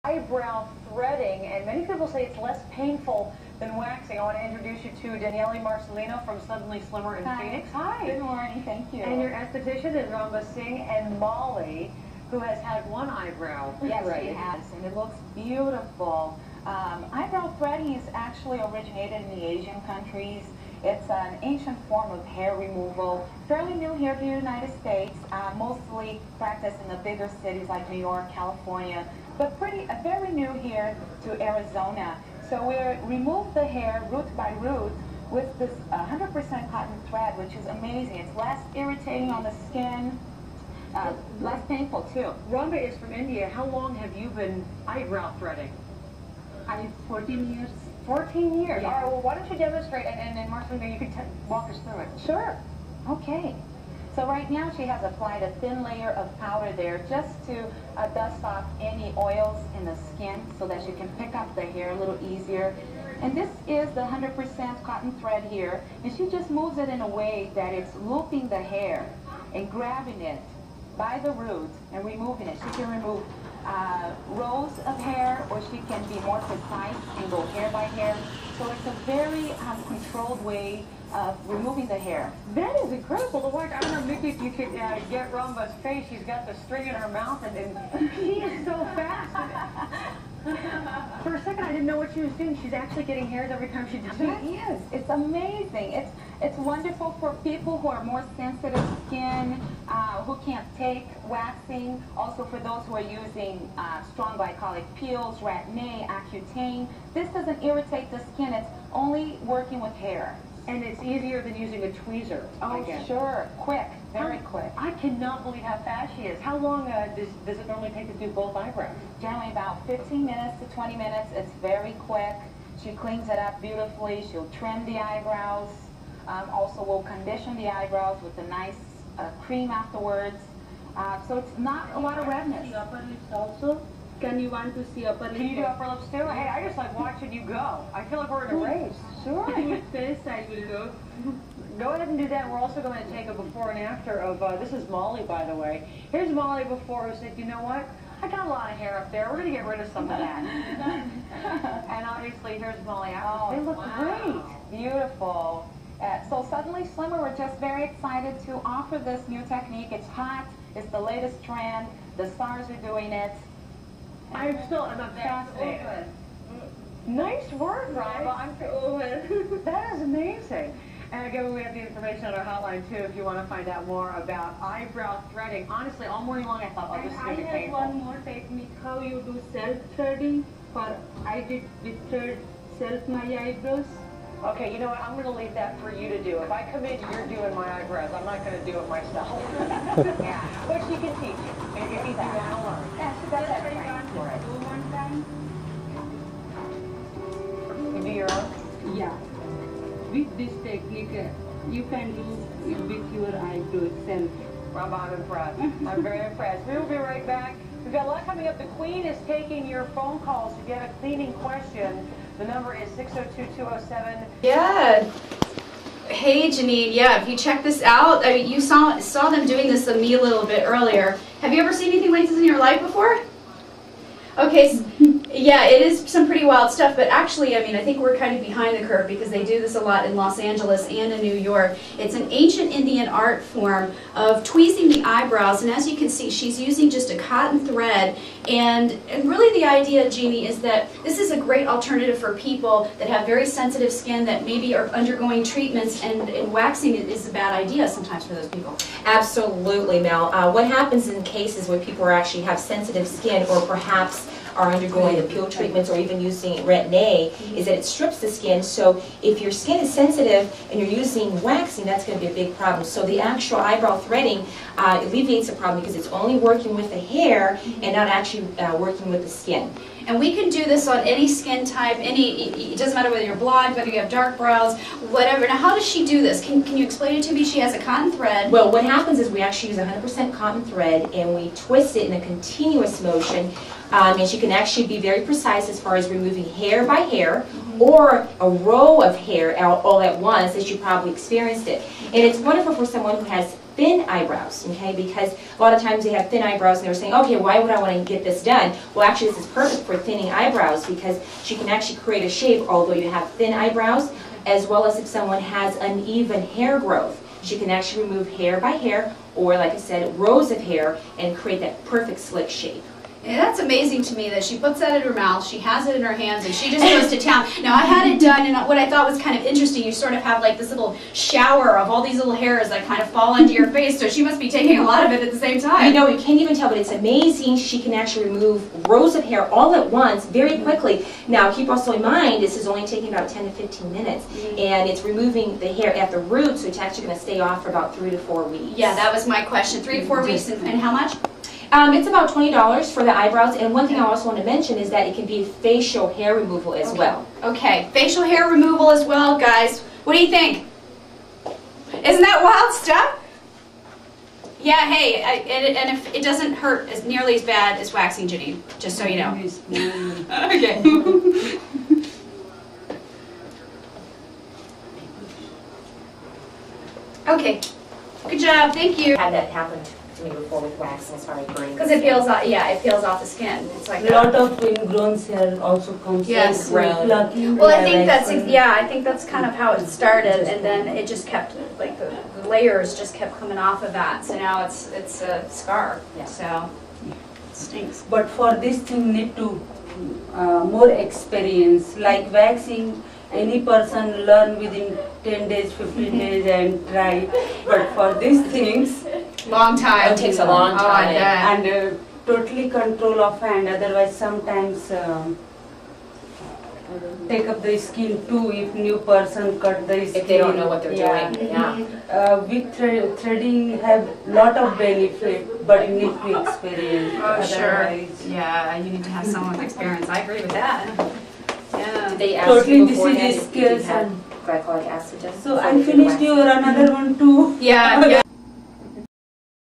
Eyebrow threading, and many people say it's less painful than waxing. I want to introduce you to Daniele Marcelino from Suddenly Slimmer in Phoenix. Hi. Good morning, thank you. And your esthetician is Rambha Singh, and Molly, who has had one eyebrow Yes, threaded. she has, and it looks beautiful. Eyebrow threading is actually originated in the Asian countries. It's an ancient form of hair removal, fairly new here to the United States, mostly practiced in the bigger cities like New York, California, but very new here to Arizona. So we remove the hair root by root with this 100% cotton thread, which is amazing. It's less irritating on the skin, less painful too. Rambha is from India. How long have you been eyebrow threading? 14 years. 14 years. Yeah. All right, well, why don't you demonstrate, and Marcelino, you can walk us through it. Sure. Okay. So right now she has applied a thin layer of powder there just to dust off any oils in the skin so that she can pick up the hair a little easier. And this is the 100% cotton thread here, and she just moves it in a way that it's looping the hair and grabbing it by the roots and removing it. She can remove rows of hair, or she can be more precise and go hair by hair. So it's a very controlled way of removing the hair. That is incredible to watch. I don't know, Mickey, if you could get Rambha's face. She's got the string in her mouth, and she is so fast. For a second, I didn't know what she was doing. She's actually getting hairs every time she does it. She is. It's amazing. It's wonderful for people who are more sensitive skin, who can't take waxing. Also for those who are using strong glycolic peels, Retin-A, Accutane. This doesn't irritate the skin. It's only working with hair. And it's easier than using a tweezer. Oh, sure. Quick. Very quick. I cannot believe how fast she is. How long does it normally take to do both eyebrows? Generally about 15 minutes to 20 minutes. It's very quick. She cleans it up beautifully. She'll trim the eyebrows. Also will condition the eyebrows with a nice cream afterwards. So it's not a lot of redness. The upper lips also. Can you want to see upper lips? Can you do upper lips too? Hey, I just like watching you go. I feel like we're in a race. Sure. With face I will go. Go ahead and do that. We're also going to take a before and after of, this is Molly, by the way. Here's Molly before, who said, you know what? I got a lot of hair up there. We're going to get rid of some of that. And obviously, here's Molly after. They look great. Beautiful. So Suddenly Slimmer, we're just very excited to offer this new technique. It's hot. It's the latest trend. The stars are doing it. I'm fascinated. Nice work, Rambha. That is amazing. And again, we have the information on our hotline, too, if you want to find out more about eyebrow threading. Honestly, all morning long, I thought, oh, this is going to be I have painful. one more technique, how you do self-threading. I did with thread self my eyebrows. Okay, you know what? I'm going to leave that for you to do. If I come in, you're doing my eyebrows. I'm not going to do it myself. Yeah. But she can teach you. And if you want to learn. Yeah, she does that training for it. Do one time. You do your own? Yeah. With this technique, you can do it with your eyebrows self. Rambha, I'm impressed. I'm very impressed. We will be right back. We've got a lot coming up. The Queen is taking your phone calls. If you have a cleaning question, the number is 602-207. Yeah. Hey, Janine. Yeah, if you check this out, I mean, you saw them doing this to me a little bit earlier. Have you ever seen anything like this in your life before? Okay, yeah, it is some pretty wild stuff, but actually, I mean, I think we're kind of behind the curve because they do this a lot in Los Angeles and in New York. It's an ancient Indian art form of tweezing the eyebrows, and as you can see, she's using just a cotton thread, and really the idea, Jeannie, is that this is a great alternative for people that have very sensitive skin that maybe are undergoing treatments, and waxing is a bad idea sometimes for those people. Absolutely, Mel. What happens in cases where people actually have sensitive skin or perhaps are undergoing the peel treatments or even using Retin-A is that it strips the skin. So if your skin is sensitive and you're using waxing, that's going to be a big problem. So the actual eyebrow threading alleviates the problem because it's only working with the hair and not actually working with the skin. And we can do this on any skin type, it doesn't matter whether you're blonde, whether you have dark brows, whatever. Now, how does she do this? Can you explain it to me? She has a cotton thread. Well, what happens is we actually use 100% cotton thread and we twist it in a continuous motion. And she can actually be very precise as far as removing hair by hair or a row of hair all at once, as you probably experienced it. And it's wonderful for someone who has thin eyebrows, okay? Because a lot of times they have thin eyebrows and they're saying, okay, why would I want to get this done? Well, actually, this is perfect for thinning eyebrows because she can actually create a shape, although you have thin eyebrows, as well as if someone has uneven hair growth. She can actually remove hair by hair, or like I said, rows of hair, and create that perfect slick shape. Yeah, that's amazing to me that she puts that in her mouth, she has it in her hands, and she just goes to town. Now, I had it done, and what I thought was kind of interesting, you sort of have like this little shower of all these little hairs that kind of fall onto your face, so she must be taking a lot of it at the same time. You know, you can't even tell, but it's amazing. She can actually remove rows of hair all at once, very quickly. Now, keep also in mind, this is only taking about 10 to 15 minutes, and it's removing the hair at the root, so it's actually going to stay off for about 3 to 4 weeks. Yeah, that was my question. 3 to 4 weeks, and how much? It's about $20 for the eyebrows, and one thing I also want to mention is that it can be facial hair removal as well. Okay, facial hair removal as well, guys. What do you think? Isn't that wild stuff? Yeah, hey, and if it doesn't hurt as nearly as bad as waxing, Janine, just so you know. Okay. Okay, good job, thank you. Had that happen to me before with waxing as far as burning. Because it peels off, yeah, it peels off the skin. It's like A lot of ingrown hair also comes. Yes. Plucking well, I hair think that's waxing. yeah, I think that's kind of how it started, and then it just kept like the layers just kept coming off of that. So now it's a scar. Yeah. So it stinks. But for this thing need to more experience. Like waxing, any person learn within 10 days, 15 days and try. But for these things, Long time. It takes a long time. Oh, I bet. and totally control of hand. Otherwise, sometimes take up the skin too. If new person cut the skin, If they don't know what they're doing, yeah. With threading have lot of benefit, but need to experience. Oh, sure. Otherwise- Yeah, you need to have someone with experience. I agree with that. Yeah. Did they ask Totally, you this is beforehand the if you skills had and- glycolic acid? So I finished your another one too. Yeah. Yeah.